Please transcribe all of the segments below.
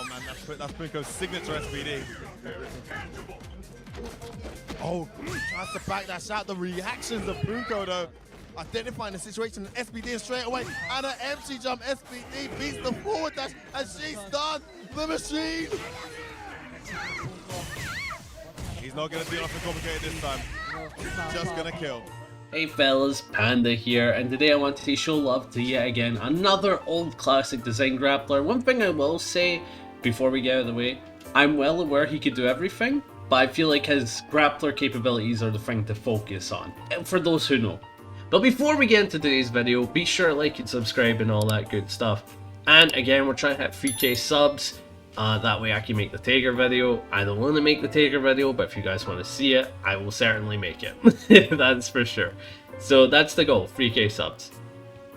man. That's Punko's signature SBD. Oh, tries to back that shot. The reactions of Punko, though, identifying the situation. SBD straight away, and an MC jump. SBD beats the forward dash, and she's done. The machine. He's not going to do nothing complicated this time. Just going to kill. Hey fellas, Panda here, and today I want to show love to yet again another old classic design grappler. One thing I will say before we get out of the way, I'm well aware he could do everything, but I feel like his grappler capabilities are the thing to focus on, for those who know. But before we get into today's video, be sure to like and subscribe and all that good stuff. And again, we're trying to hit 3k subs. That way I can make the Taker video. I don't want to make the Taker video, but if you guys want to see it, I will certainly make it. That's for sure. So that's the goal, 3k subs.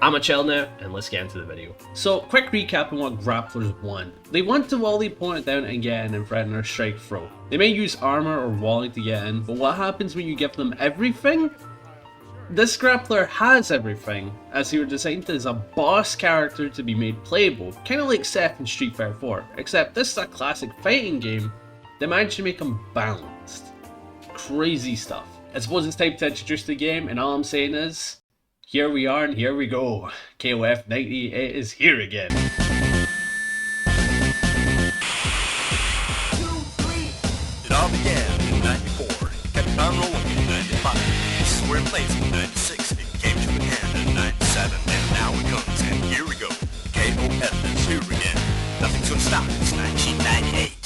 I'ma chill now, and let's get into the video. So, quick recap on what Grapplers want. They want to wall the opponent down and get in and threaten their strike throw. They may use armor or walling to get in, but what happens when you give them everything? This Grappler has everything, as he was designed as a boss character to be made playable, kinda like Seth in Street Fighter 4, except this is a classic fighting game. They managed to make him balanced. Crazy stuff. I suppose it's time to introduce the game, and all I'm saying is, here we are and here we go. KOF 98 is here again. It all began in 94, kept on rolling in 95. This is where it plays in 96, it came to an end in 97, and now it comes, and here we go. KOF is here again. Nothing's gonna stop it, it's 1998.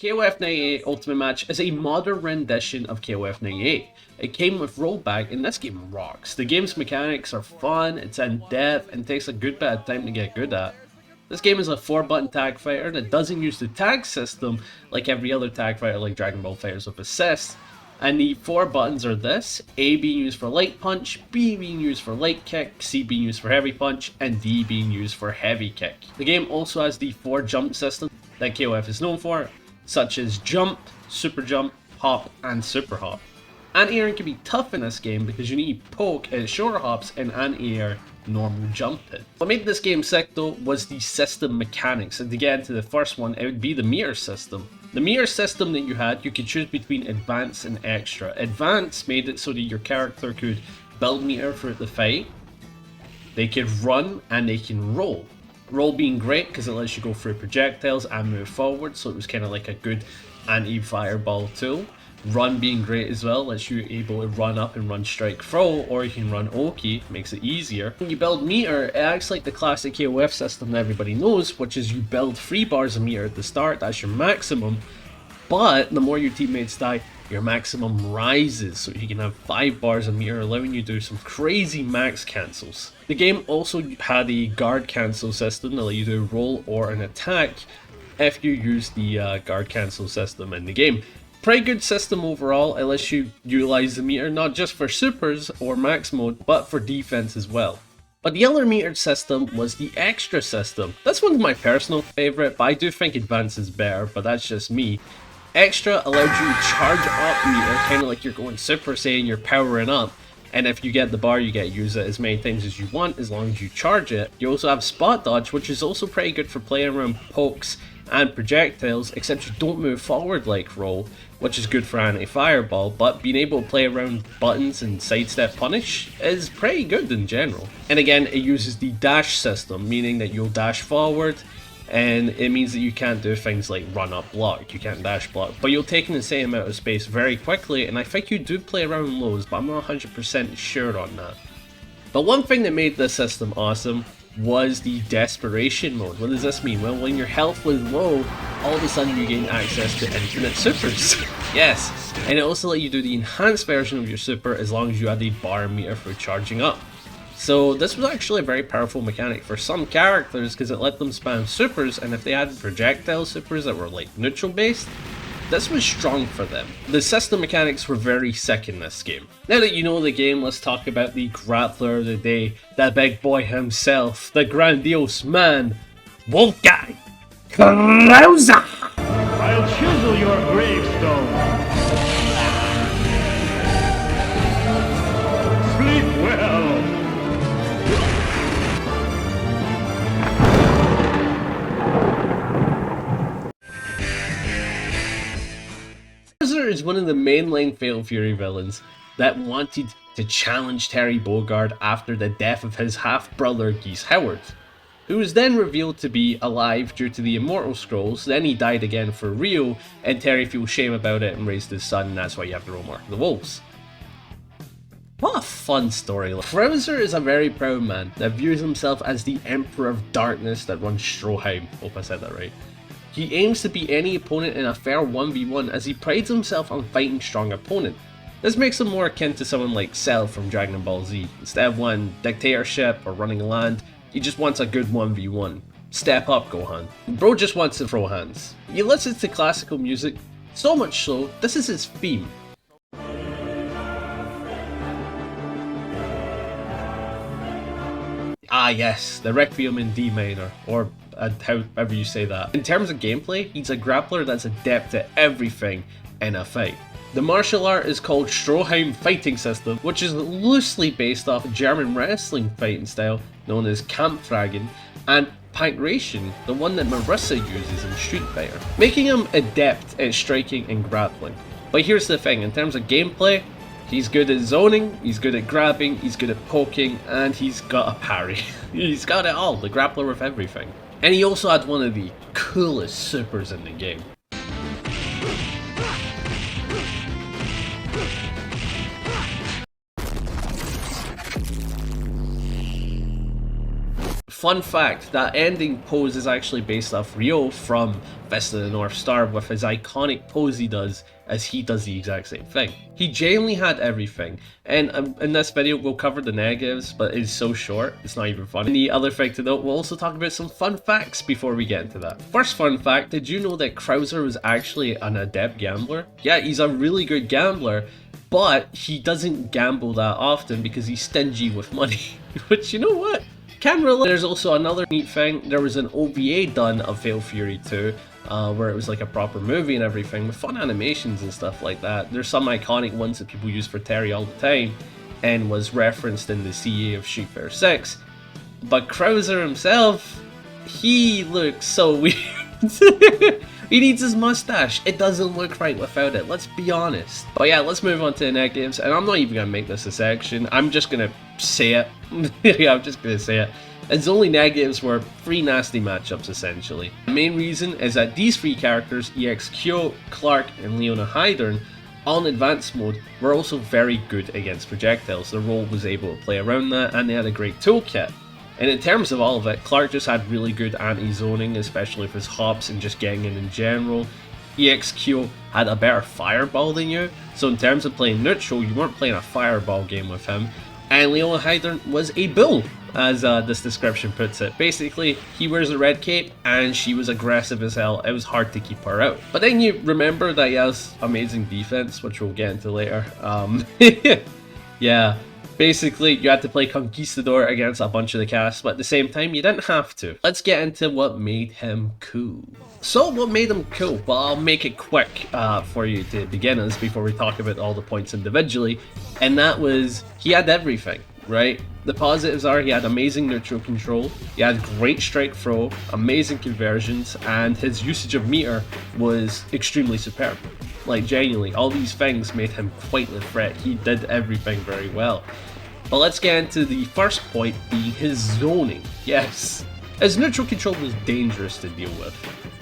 KOF 98 Ultimate Match is a modern rendition of KOF 98. It came with rollback, and this game rocks. The game's mechanics are fun, it's in depth, and takes a good bit of time to get good at. This game is a 4-button tag fighter that doesn't use the tag system like every other tag fighter like Dragon Ball FighterZ with Assist. And the 4 buttons are this: A being used for light punch, B being used for light kick, C being used for heavy punch, and D being used for heavy kick. The game also has the 4 jump system that KOF is known for, such as jump, super jump, hop, and super hop. Anti-air can be tough in this game because you need poke at shorter hops and anti-air normal jumping. What made this game sick though was the system mechanics, and to get into the first one, it would be the meter system. The meter system that you had, you could choose between advanced and extra. Advanced made it so that your character could build meter throughout the fight, they could run, and they can roll. Roll being great because it lets you go through projectiles and move forward, so it was kind of like a good anti-fireball tool. Run being great as well, lets you able to run up and run strike throw, or you can run Oki, makes it easier. When you build meter, it acts like the classic KOF system that everybody knows, which is you build 3 bars of meter at the start, that's your maximum, but the more your teammates die, your maximum rises, so you can have 5 bars of meter, allowing you to do some crazy max cancels. The game also had a guard cancel system that let you do a roll or an attack if you use the guard cancel system in the game. Pretty good system overall. It lets you utilize the meter not just for supers or max mode, but for defense as well. But the other metered system was the extra system. That's one of my personal favorite, but I do think advanced is better, but that's just me. Extra allowed you to charge up meter, kind of like you're going Super Saiyan, you're powering up. And if you get the bar, you get to use it as many times as you want, as long as you charge it. You also have Spot Dodge, which is also pretty good for playing around pokes and projectiles, except you don't move forward like roll, which is good for anti-fireball, but being able to play around buttons and sidestep punish is pretty good in general. And again, it uses the dash system, meaning that you'll dash forward, and it means that you can't do things like run up block, you can't dash block, but you'll take in the same amount of space very quickly, and I think you do play around lows, but I'm not 100% sure on that. But one thing that made this system awesome was the desperation mode. What does this mean? Well, when your health was low, all of a sudden you gain access to infinite supers. Yes, and it also let you do the enhanced version of your super as long as you had the bar meter for charging up. So this was actually a very powerful mechanic for some characters because it let them spam supers, and if they had projectile supers that were like neutral based, this was strong for them. The system mechanics were very sick in this game. Now that you know the game, let's talk about the Grappler of the day, the big boy himself, the grandiose man, Wolfgang Krauser! I'll chisel your gravestone. Sleep well. Krauser is one of the mainline Fatal Fury villains that wanted to challenge Terry Bogard after the death of his half-brother Geese Howard, who was then revealed to be alive due to the Immortal Scrolls. Then he died again for real, and Terry feels shame about it and raised his son, and that's why you have the Mark of the Wolves. What a fun storyline. Krauser is a very proud man that views himself as the Emperor of Darkness that runs Stroheim. Hope I said that right. He aims to beat any opponent in a fair 1v1 as he prides himself on fighting strong opponents. This makes him more akin to someone like Cell from Dragon Ball Z. Instead of wanting dictatorship or running land, he just wants a good 1v1. Step up, Gohan. Bro just wants to throw hands. He listens to classical music, so much so, this is his theme. Ah yes, the Requiem in D minor, or however you say that. In terms of gameplay, he's a grappler that's adept at everything in a fight. The martial art is called Stroheim Fighting System, which is loosely based off a German wrestling fighting style known as Kampfragen, and Patriarch, the one that Marissa uses in Street Fighter, making him adept at striking and grappling. But here's the thing, in terms of gameplay, he's good at zoning, he's good at grabbing, he's good at poking, and he's got a parry. He's got it all, the grappler with everything. And he also had one of the coolest supers in the game. Fun fact, that ending pose is actually based off Ryo from Fist of the North Star with his iconic pose he does, as he does the exact same thing. He genuinely had everything, and in this video we'll cover the negatives, but it's so short, it's not even funny. And the other thing to note, we'll also talk about some fun facts before we get into that. First fun fact, did you know that Krauser was actually an adept gambler? Yeah, he's a really good gambler, but he doesn't gamble that often because he's stingy with money. Which, you know what? Can relate. There's also another neat thing, there was an OVA done of Fatal Fury 2, where it was like a proper movie and everything, with fun animations and stuff like that. There's some iconic ones that people use for Terry all the time, and was referenced in the CA of Street Fighter 6. But Krauser himself, he looks so weird. He needs his mustache. It doesn't look right without it, let's be honest. But yeah, let's move on to the negatives, and I'm not even gonna make this a section, I'm just gonna say it. Yeah, I'm just gonna say it. His only negatives were 3 nasty matchups essentially. The main reason is that these 3 characters, EXQ, Clark, and Leona Hydern, on advanced mode, were also very good against projectiles. The role was able to play around that, and they had a great toolkit. And in terms of all of it, Clark just had really good anti-zoning, especially with his hops and just getting in general. EXQ had a better fireball than you, so in terms of playing neutral, you weren't playing a fireball game with him. And Leona Hydern was a bull, as this description puts it. Basically, he wears a red cape, and she was aggressive as hell. It was hard to keep her out. But then you remember that he has amazing defense, which we'll get into later. Yeah. Basically, you had to play Conquistador against a bunch of the cast, but at the same time, you didn't have to. Let's get into what made him cool. So, what made him cool? Well, I'll make it quick for you to beginners before we talk about all the points individually. And that was, he had everything, right? The positives are he had amazing neutral control, he had great strike throw, amazing conversions, and his usage of meter was extremely superb. Like, genuinely, all these things made him quite the threat. He did everything very well. But let's get into the first point, being his zoning. Yes, his neutral control was dangerous to deal with.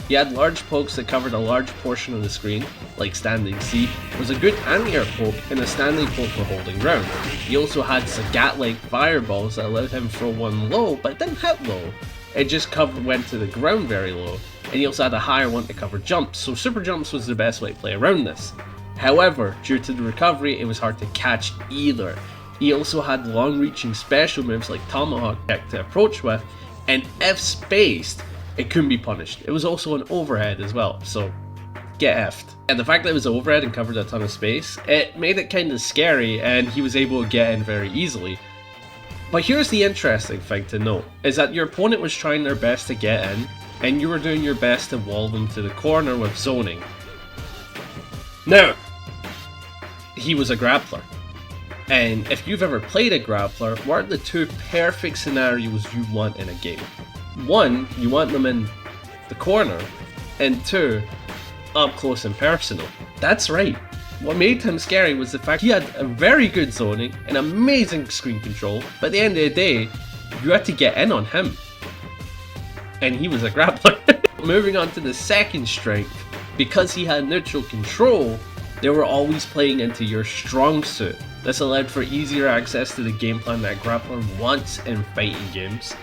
He had large pokes that covered a large portion of the screen, like standing C, was a good anti-air poke and a standing poke for holding ground. He also had Sagat-like fireballs that allowed him to throw one low, but it didn't hit low. It just went to the ground very low. And he also had a higher one to cover jumps, so super jumps was the best way to play around this. However, due to the recovery, it was hard to catch either. He also had long-reaching special moves like Tomahawk Kick to approach with, and if spaced, it couldn't be punished. It was also an overhead as well, so get effed. And the fact that it was overhead and covered a ton of space, it made it kind of scary, and he was able to get in very easily. But here's the interesting thing to note, is that your opponent was trying their best to get in, and you were doing your best to wall them to the corner with zoning. Now, he was a grappler. And if you've ever played a grappler, what are the two perfect scenarios you want in a game? One, you want them in the corner, and two, up close and personal. That's right. What made him scary was the fact he had a very good zoning and amazing screen control, but at the end of the day, you had to get in on him. And he was a grappler. Moving on to the second strength, because he had neutral control, they were always playing into your strong suit. This allowed for easier access to the game plan that Grappler wants in fighting games.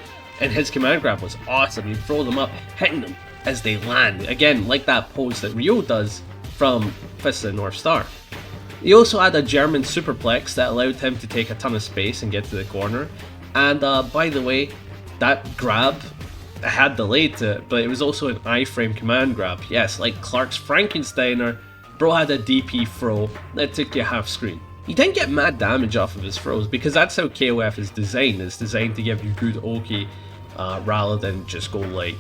And his command grab was awesome. You throw them up, hitting them as they land. Again, like that pose that Ryo does from Fist of the North Star. He also had a German superplex that allowed him to take a ton of space and get to the corner. And by the way, that grab had delay to it, but it was also an iframe command grab. Yes, like Clark's Frankensteiner, bro had a DP throw that took you half screen. You didn't get mad damage off of his throws because that's how KOF is designed. It's designed to give you good Oki rather than just go like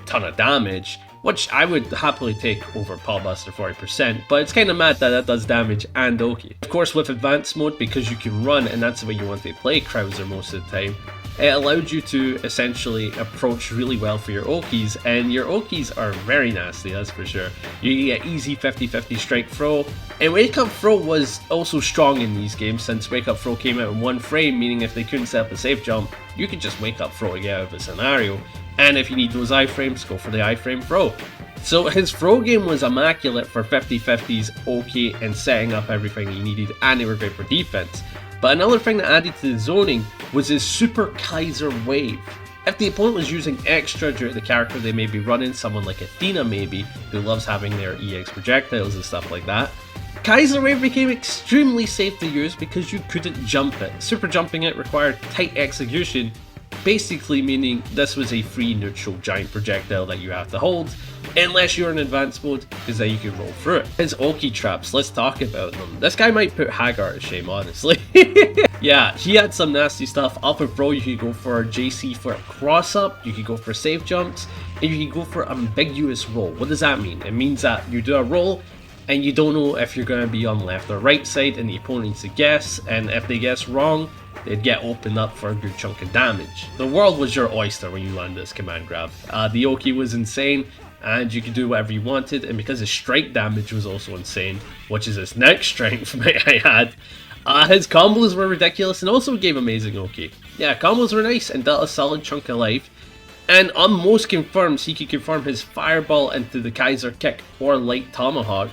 ton of damage, which I would happily take over Paw Buster 40%, but it's kind of mad that does damage and Oki. Of course, with advanced mode, because you can run and that's the way you want to play Krauser most of the time, it allowed you to essentially approach really well for your Okis, and your Okis are very nasty, that's for sure. You get easy 50-50 strike throw, and Wake Up Throw was also strong in these games since Wake Up Throw came out in one frame, meaning if they couldn't set up a safe jump, you could just Wake Up Throw to get out of a scenario, and if you need those iframes, go for the iframe throw. So his throw game was immaculate for 50-50s, Oki, and setting up everything he needed, and they were great for defense. But another thing that added to the zoning was his Super Kaiser Wave. If the opponent was using extra due to the character they may be running, someone like Athena maybe, who loves having their EX projectiles and stuff like that, Kaiser Wave became extremely safe to use because you couldn't jump it. Super jumping it required tight execution, basically meaning this was a free neutral giant projectile that you have to hold, unless you're in advanced mode, because then you can roll through it. His Oki traps, let's talk about them. This guy might put Hagar to shame, honestly. Yeah, he had some nasty stuff. Up and throw, you could go for JC for a cross up, you could go for safe jumps, and you could go for ambiguous roll. What does that mean? It means that you do a roll, and you don't know if you're going to be on left or right side, and the opponent needs to guess, and if they guess wrong, they'd get opened up for a good chunk of damage. The world was your oyster when you landed this command grab. The Oki was insane, and you could do whatever you wanted, and because his strike damage was also insane, which is his next strength, might I add, his combos were ridiculous and also gave amazing Oki. Yeah, combos were nice and dealt a solid chunk of life, and on most confirms, he could confirm his Fireball into the Kaiser Kick or Light Tomahawk,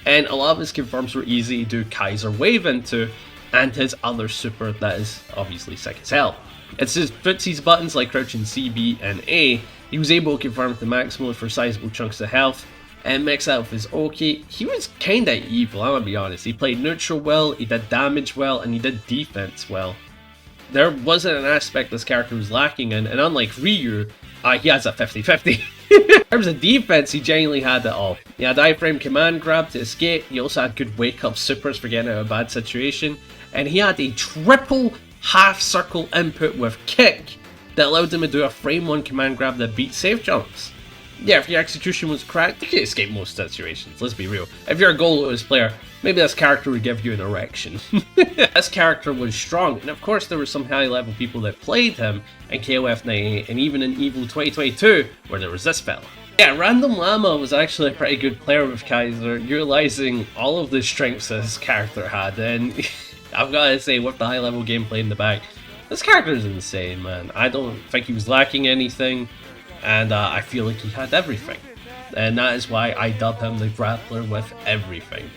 and a lot of his confirms were easy to do Kaiser Wave into, and his other super that is obviously sick as hell. It's his footsies buttons like crouching C, B, and A. He was able to confirm the max mode for sizable chunks of health, and mix that with his Oki. He was kinda evil, I'm gonna be honest. He played neutral well, he did damage well, and he did defense well. There wasn't an aspect this character was lacking in, and unlike Ryu, he has a 50-50. In terms of defense, he genuinely had it all. He had iframe command grab to escape, he also had good wake up supers for getting out of a bad situation, and he had a triple half circle input with kick that allowed him to do a frame 1 command grab that beat safe jumps. Yeah, if your execution was cracked, you can escape most situations, let's be real. If you're a goal-less player, maybe this character would give you an erection. This character was strong, and of course there were some high-level people that played him in KOF 98 and even in Evo 2022, where there was this fella. Yeah, Random Llama was actually a pretty good player with Kaiser, utilizing all of the strengths that his character had, and I've gotta say, with the high-level gameplay in the back, this character is insane, man. I don't think he was lacking anything, and I feel like he had everything. And that is why I dub him the Grappler with everything.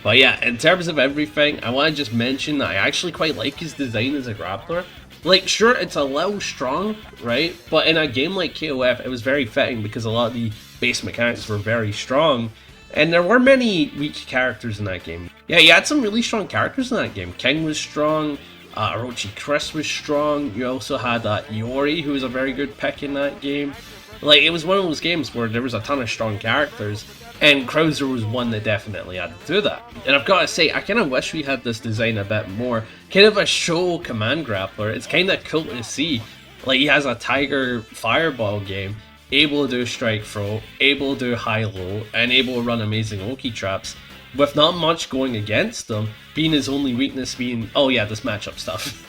But yeah, in terms of everything, I want to just mention that I actually quite like his design as a Grappler. Like, sure, it's a little strong, right? But in a game like KOF, it was very fitting because a lot of the base mechanics were very strong. And there were many weak characters in that game. Yeah, you had some really strong characters in that game. King was strong, Orochi Chris was strong, you also had Iori, who was a very good pick in that game. Like, it was one of those games where there was a ton of strong characters, And Krauser was one that definitely had to do that. And I've got to say, I kind of wish we had this design a bit more. Kind of a show command grappler. It's kind of cool to see. Like, he has a Tiger Fireball game, able to do strike throw, able to do high-low, and able to run amazing Oki traps, with not much going against him, being his only weakness being, oh yeah, this matchup stuff.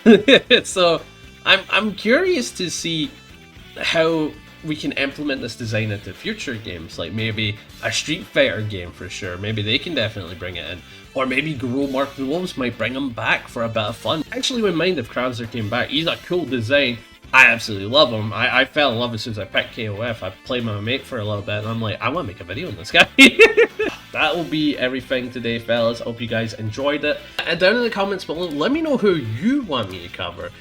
So, I'm curious to see how we can implement this design into future games, like maybe a Street Fighter game for sure. Maybe they can definitely bring it in, or maybe Guru Mark the Wolves might bring him back for a bit of fun. I actually wouldn't mind if Krauser came back. He's a cool design. I absolutely love him. I fell in love as soon as I picked KOF. I played with my mate for a little bit, and I'm like, I want to make a video on this guy. That will be everything today, fellas. I hope you guys enjoyed it. And down in the comments below, let me know who you want me to cover.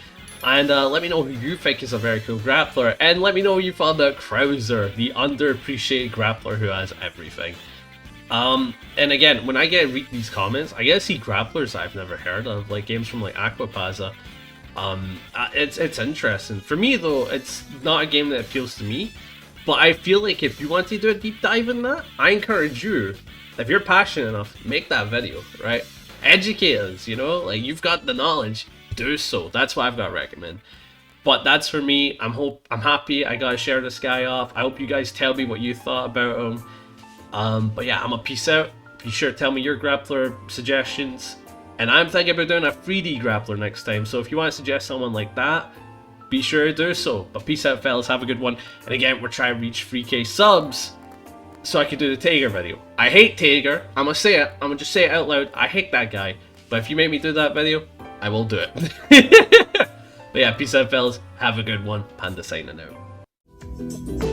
And let me know who you think is a very cool grappler. And let me know what you thought about Krauser, the underappreciated grappler who has everything. And again, when I read these comments, I get to see grapplers I've never heard of, like games from like Aquapaza. It's interesting. For me though, it's not a game that appeals to me. But I feel like if you want to do a deep dive in that, I encourage you, if you're passionate enough, make that video, right? Educate us, you know? Like, you've got the knowledge. Do so. That's what I've got to recommend. But that's for me. I'm happy I got to share this guy off. I hope you guys tell me what you thought about him. But yeah, I'm gonna peace out. Be sure to tell me your grappler suggestions. And I'm thinking about doing a 3D grappler next time. So if you want to suggest someone like that, be sure to do so. But peace out, fellas. Have a good one. And again, we're trying to reach 3K subs so I can do the Tager video. I hate Tager. I'm gonna say it. I'm gonna just say it out loud. I hate that guy. But if you make me do that video, I will do it. But yeah, peace out, fellas. Have a good one. Panda signing out.